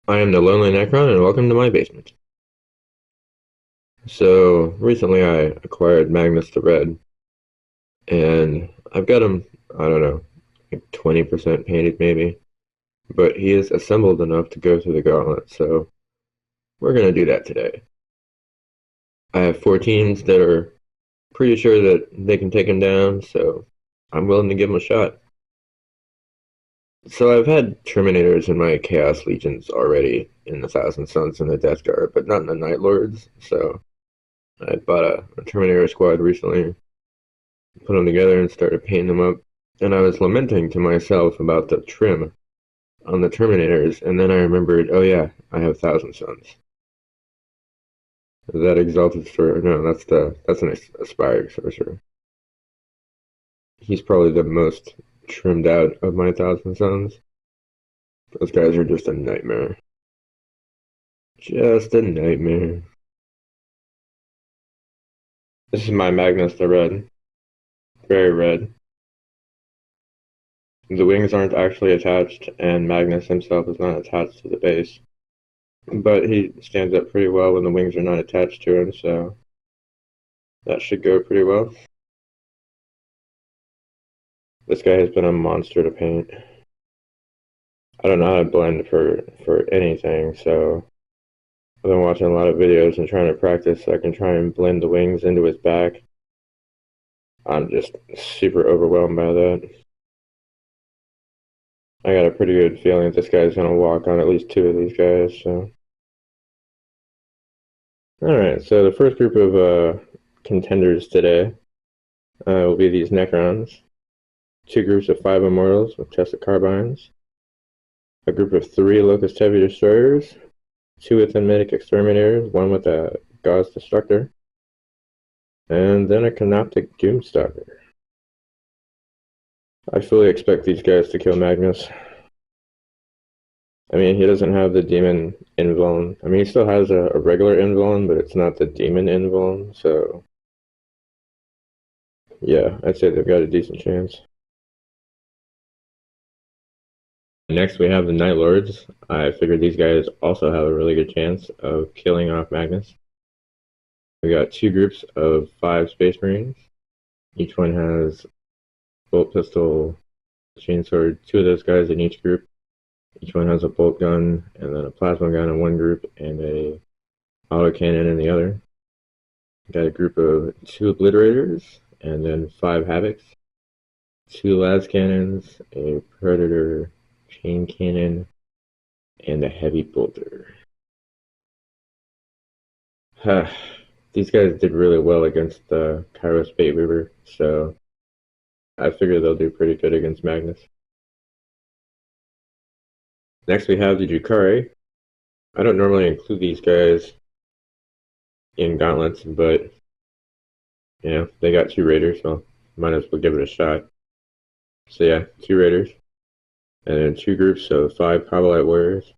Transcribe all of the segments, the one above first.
I am the Lonely Necron, and welcome to my basement. So, recently I acquired Magnus the Red, and I've got him, I don't know, like 20% painted maybe, but he is assembled enough to go through the gauntlet, so we're gonna do that today. I have 4 teams that are pretty sure that they can take him down, so I'm willing to give him a shot. So I've had Terminators in my Chaos Legions already in the Thousand Suns and the Death Guard, but not in the Night Lords, so I bought a Terminator squad recently, put them together and started painting them up. And I was lamenting to myself about the trim on the Terminators, and then I remembered, oh yeah, I have Thousand Suns. Is that Exalted Sorcerer? No, that's an Aspiring Sorcerer. He's probably the most trimmed out of my Thousand Suns. Those guys are just a nightmare. Just a nightmare. This is my Magnus the Red. Very red. The wings aren't actually attached, and Magnus himself is not attached to the base. But he stands up pretty well when the wings are not attached to him, so that should go pretty well. This guy has been a monster to paint. I don't know how to blend for anything, so I've been watching a lot of videos and trying to practice so I can try and blend the wings into his back. I'm just super overwhelmed by that. I got a pretty good feeling that this guy's gonna walk on at least 2 of these guys, so. Alright, so the first group of contenders today will be these necrons. 2 groups of 5 immortals with chested carbines. A group of 3 locust heavy destroyers. 2 with mythic exterminators, 1 with a gauze destructor. And then a canoptic doomstalker. I fully expect these guys to kill Magnus. I mean, he doesn't have the demon invuln. I mean, he still has a regular invuln, but it's not the demon invuln, so yeah, I'd say they've got a decent chance. Next, we have the Night Lords. I figured these guys also have a really good chance of killing off Magnus. We got 2 groups of 5 Space Marines. Each one has bolt pistol, chainsword, 2 of those guys in each group. Each one has a bolt gun, and then a plasma gun in one group, and a autocannon in the other. Got a group of 2 obliterators, and then 5 havocs. 2 las cannons, a predator chain cannon, and a heavy bolter. These guys did really well against the Kairos Bait Weaver, so I figure they'll do pretty good against Magnus. Next we have the drukhari. I don't normally include these guys in gauntlets, but you know, they got 2 raiders, so might as well give it a shot. So yeah, 2 raiders, and then 2 groups of 5 Kabalite warriors.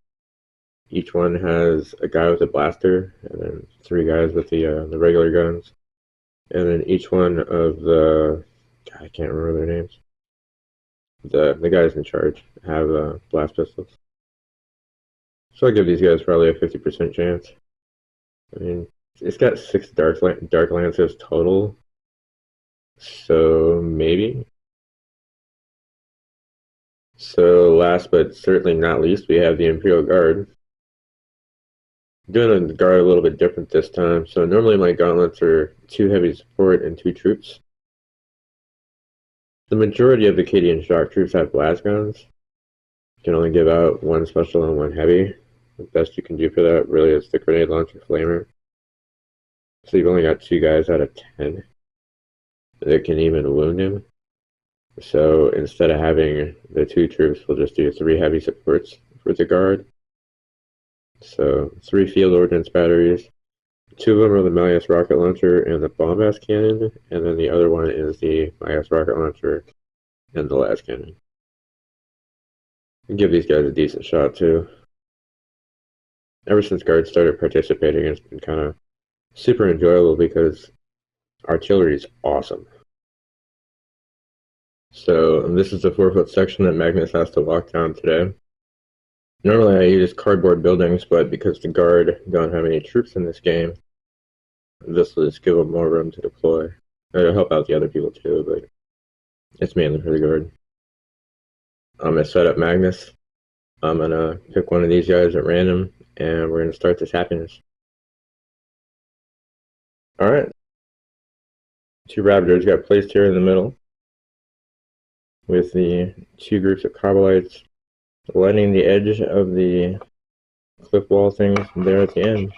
Each one has a guy with a blaster, and then 3 guys with the regular guns, and then each one of the I can't remember their names. The guys in charge have blast pistols. So I give these guys probably a 50% chance. I mean, it's got 6 dark lances total, so maybe. So last but certainly not least, we have the Imperial Guard. I'm doing the guard a little bit different this time. So normally my gauntlets are 2 heavy support and 2 troops. The majority of the Acadian shock troops have blast guns. You can only give out 1 special and 1 heavy. The best you can do for that really is the grenade launcher flamer. So you've only got 2 guys out of 10 that can even wound him. So instead of having the 2 troops, we'll just do 3 heavy supports for the guard. So 3 field ordnance batteries. 2 of them are the Malleus rocket launcher and the bombast cannon, and then the other one is the Malleus rocket launcher and the las cannon. And give these guys a decent shot too. Ever since guards started participating, it's been kind of super enjoyable because artillery is awesome. So this is the 4-foot section that Magnus has to walk down today. Normally I use cardboard buildings, but because the guard don't have any troops in this game, this will just give them more room to deploy. It'll help out the other people too, but it's mainly for the guard. I'm gonna set up Magnus. I'm gonna pick one of these guys at random, and we're gonna start this happiness. Alright. Two Ravagers got placed here in the middle, with the two groups of Cobblites lining the edge of the cliff wall things there at the end.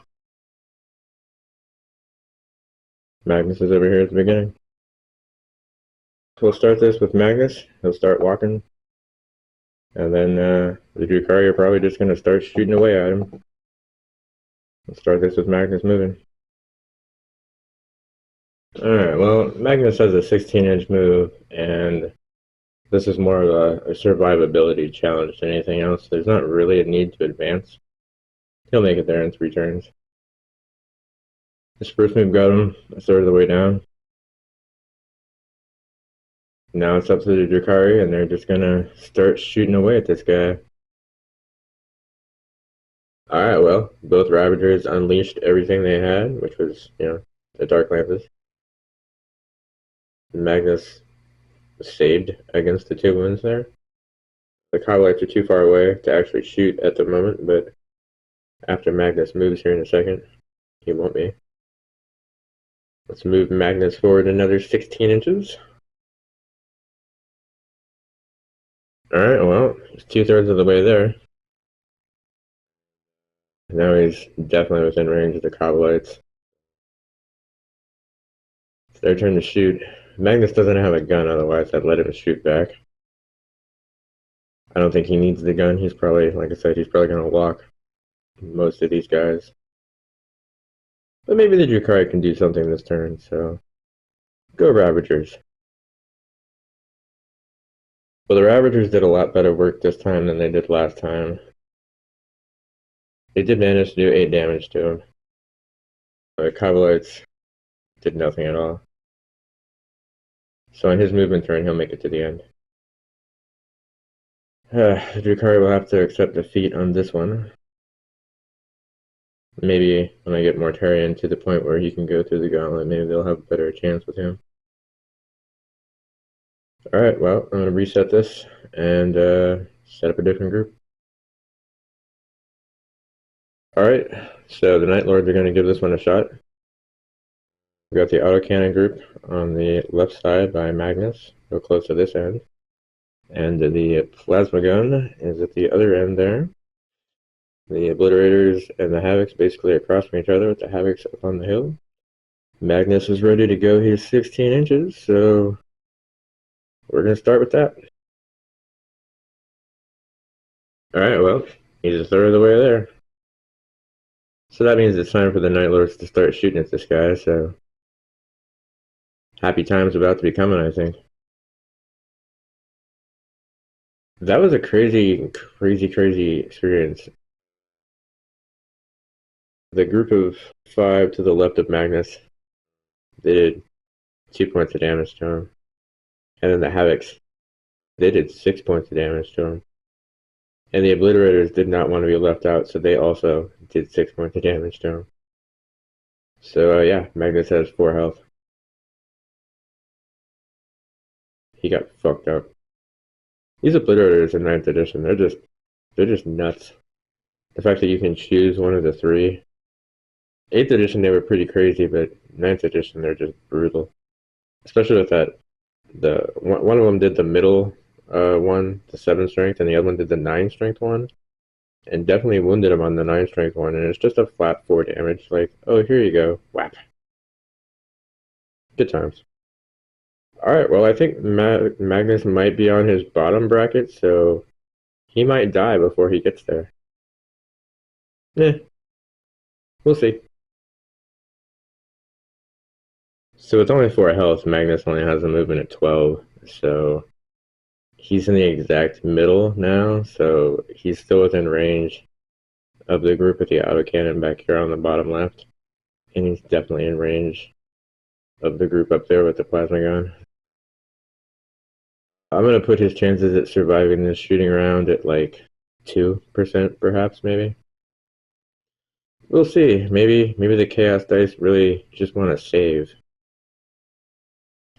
Magnus is over here at the beginning. We'll start this with Magnus. He'll start walking. And then the drukhari are probably just going to start shooting away at him. We'll start this with Magnus moving. Alright, well, Magnus has a 16-inch move, and this is more of a survivability challenge than anything else. There's not really a need to advance. He'll make it there in 3 turns. His first move got him a third of the way down. Now it's up to the drukhari, and they're just gonna start shooting away at this guy. Alright, well, both Ravagers unleashed everything they had, which was, the Dark Lances. Magnus was saved against the 2 wounds there. The Cobblites are too far away to actually shoot at the moment, but after Magnus moves here in a second, he won't be. Let's move Magnus forward another 16 inches. Alright, well, he's 2/3 of the way there. Now he's definitely within range of the Cobblites. It's their turn to shoot. Magnus doesn't have a gun, otherwise I'd let him shoot back. I don't think he needs the gun. He's probably, like I said, he's probably going to walk most of these guys. But maybe the drukhari can do something this turn, so go Ravagers. Well, the Ravagers did a lot better work this time than they did last time. They did manage to do 8 damage to him. The Cobblites did nothing at all. So on his movement turn, he'll make it to the end. The drukhari will have to accept defeat on this one. Maybe when I get Mortarion to the point where he can go through the gauntlet, maybe they'll have a better chance with him. Alright, well, I'm going to reset this and set up a different group. Alright, so the Night Lords are going to give this one a shot. We got the autocannon group on the left side by Magnus, real close to this end. And the plasma gun is at the other end there. The obliterators and the havocs basically across from each other, with the havocs up on the hill. Magnus is ready to go. He's 16 inches, so we're going to start with that. Alright, well, he's a third of the way there. So that means it's time for the Night Lords to start shooting at this guy, so happy time's about to be coming, I think. That was a crazy experience. The group of 5 to the left of Magnus, they did 2 points of damage to him. And then the Havocs, they did 6 points of damage to him. And the Obliterators did not want to be left out, so they also did 6 points of damage to him. So yeah, Magnus has 4 health. He got fucked up. These Obliterators in 9th edition, they're just nuts. The fact that you can choose one of the 3. 8th edition they were pretty crazy, but 9th edition they're just brutal. Especially with that, one of them did the middle one, the 7 strength, and the other one did the 9 strength one. And definitely wounded him on the 9 strength one, and it's just a flat 4 damage, like, oh, here you go, whap. Good times. Alright, well, I think Magnus might be on his bottom bracket, so he might die before he gets there. We'll see. So with only 4 health, Magnus only has a movement at 12, so he's in the exact middle now, so he's still within range of the group with the autocannon back here on the bottom left, and he's definitely in range of the group up there with the plasma gun. I'm going to put his chances at surviving this shooting round at like 2% perhaps, maybe. We'll see. Maybe the chaos dice really just want to save.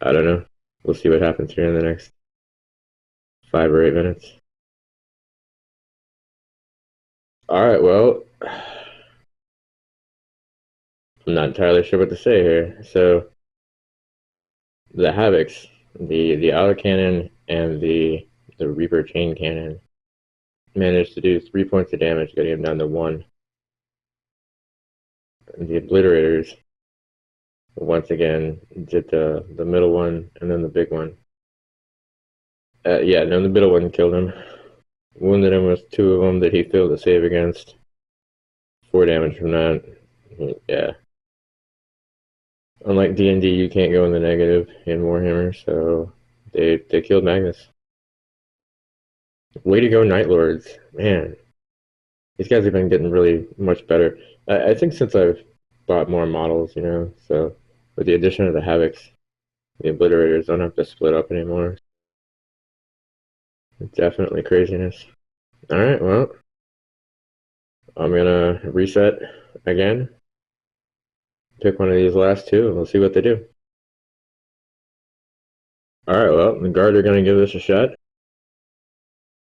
I don't know. We'll see what happens here in the next 5 or 8 minutes. Alright, well, I'm not entirely sure what to say here. So, the Havocs, the autocannon and the Reaper chain cannon managed to do 3 points of damage, getting him down to 1. And the Obliterators, once again, did the middle one and then the big one. Yeah, no, the middle one killed him. Wounded him with 2 of them that he failed to save against. 4 damage from that. Yeah. Unlike D&D, you can't go in the negative in Warhammer, so they killed Magnus. Way to go, Night Lords. Man, these guys have been getting really much better. I think since I've bought more models, so with the addition of the Havocs, the Obliterators don't have to split up anymore. Definitely craziness. Alright, well, I'm gonna reset again. Pick one of these last 2 and we'll see what they do. Alright, well, the Guard are gonna give this a shot.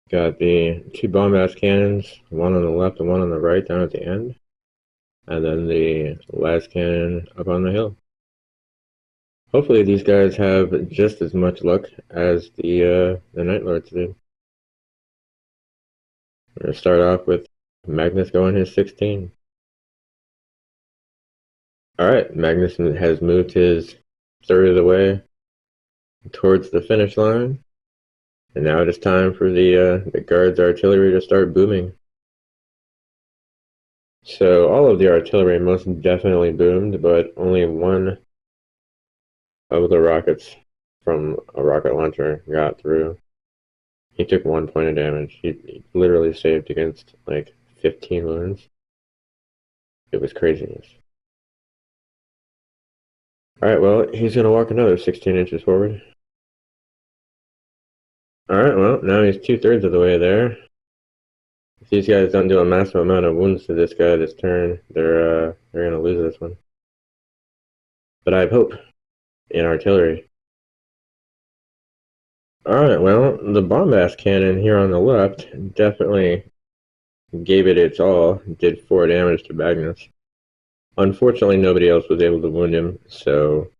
Got the 2 bombast cannons, one on the left and one on the right down at the end. And then the last cannon up on the hill. Hopefully these guys have just as much luck as the Night Lords did. We're going to start off with Magnus going his 16. Alright, Magnus has moved his third of the way towards the finish line. And now it is time for the Guards' artillery to start booming. So all of the artillery most definitely boomed, but only one of the rockets from a rocket launcher got through. He took 1 point of damage. He literally saved against like 15 wounds. It was craziness. Alright, well, he's going to walk another 16 inches forward. Alright, well, now he's 2/3 of the way there. If these guys don't do a massive amount of wounds to this guy this turn, they're going to lose this one. But I have hope in artillery. Alright, well, the bombast cannon here on the left definitely gave it its all, did 4 damage to Magnus. Unfortunately, nobody else was able to wound him, so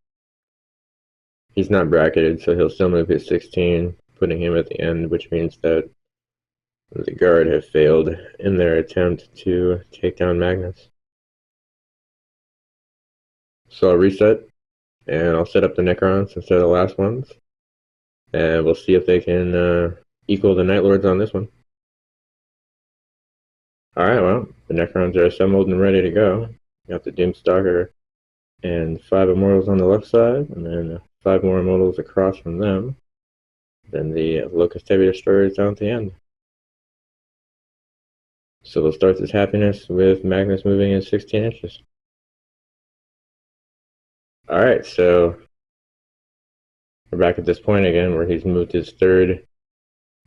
he's not bracketed, so he'll still move his 16, putting him at the end, which means that the Guard have failed in their attempt to take down Magnus. So I'll reset, and I'll set up the necrons instead of the last ones, and we'll see if they can equal the Night Lords on this one. Alright, well, the necrons are assembled and ready to go. Got the Doomstalker and 5 immortals on the left side, and then 5 more immortals across from them. Then the Locust Heavy Destroyers down at the end. So we'll start this happiness with Magnus moving in 16 inches. Alright, so we're back at this point again where he's moved his third,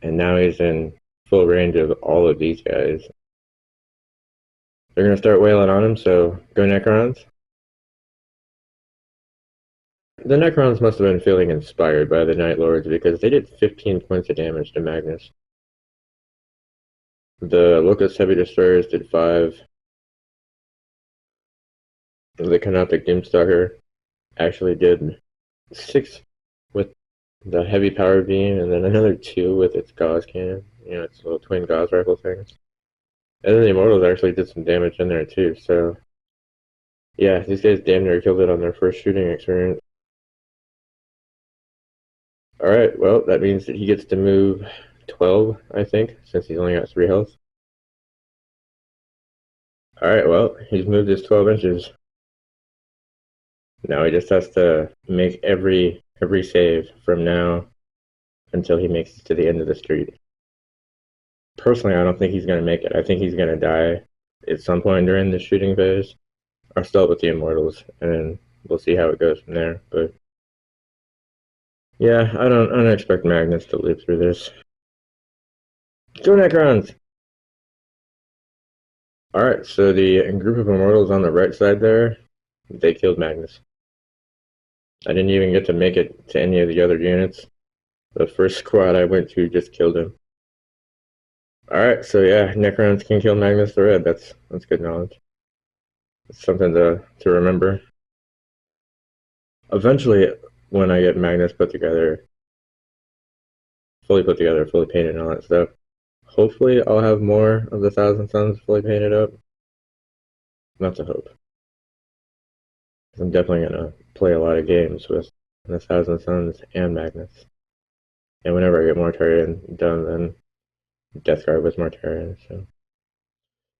and now he's in full range of all of these guys. They're going to start wailing on him, so go Necrons. The Necrons must have been feeling inspired by the Night Lords because they did 15 points of damage to Magnus. The Locust Heavy Destroyers did 5. The Canoptic Doomstalker actually did 6 with the heavy power beam, and then another 2 with its gauze cannon. Its little twin gauze rifle things. And then the Immortals actually did some damage in there too, so yeah, these guys damn near killed it on their first shooting experience. Alright, well, that means that he gets to move 12, I think, since he's only got 3 health. Alright, well, he's moved his 12 inches. Now he just has to make every save from now until he makes it to the end of the street. Personally, I don't think he's going to make it. I think he's going to die at some point during the shooting phase. I'll start with the Immortals, and we'll see how it goes from there. But yeah, I don't expect Magnus to live through this. Go Necrons! Alright, so the group of immortals on the right side there, they killed Magnus. I didn't even get to make it to any of the other units. The first squad I went to just killed him. Alright, so yeah, necrons can kill Magnus the Red. That's good knowledge. It's something to remember. Eventually, when I get Magnus put together, fully painted and all that stuff, hopefully I'll have more of the Thousand Suns fully painted up. That's a hope. I'm definitely gonna play a lot of games with the Thousand Suns and Magnus. And whenever I get Mortarion done, then Death Guard with Mortarion. So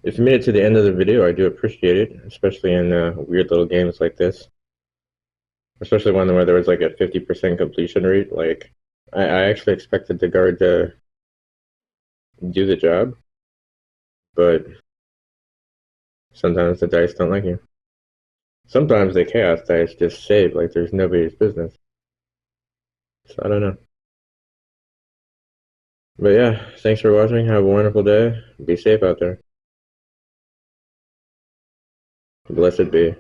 if you made it to the end of the video, I do appreciate it, especially in weird little games like this. Especially one where there was like a 50% completion rate. Like, I actually expected the guard to do the job, but sometimes the dice don't like you. Sometimes the chaos dice just save like there's nobody's business. So I don't know. But yeah, thanks for watching. Have a wonderful day. Be safe out there. Blessed be.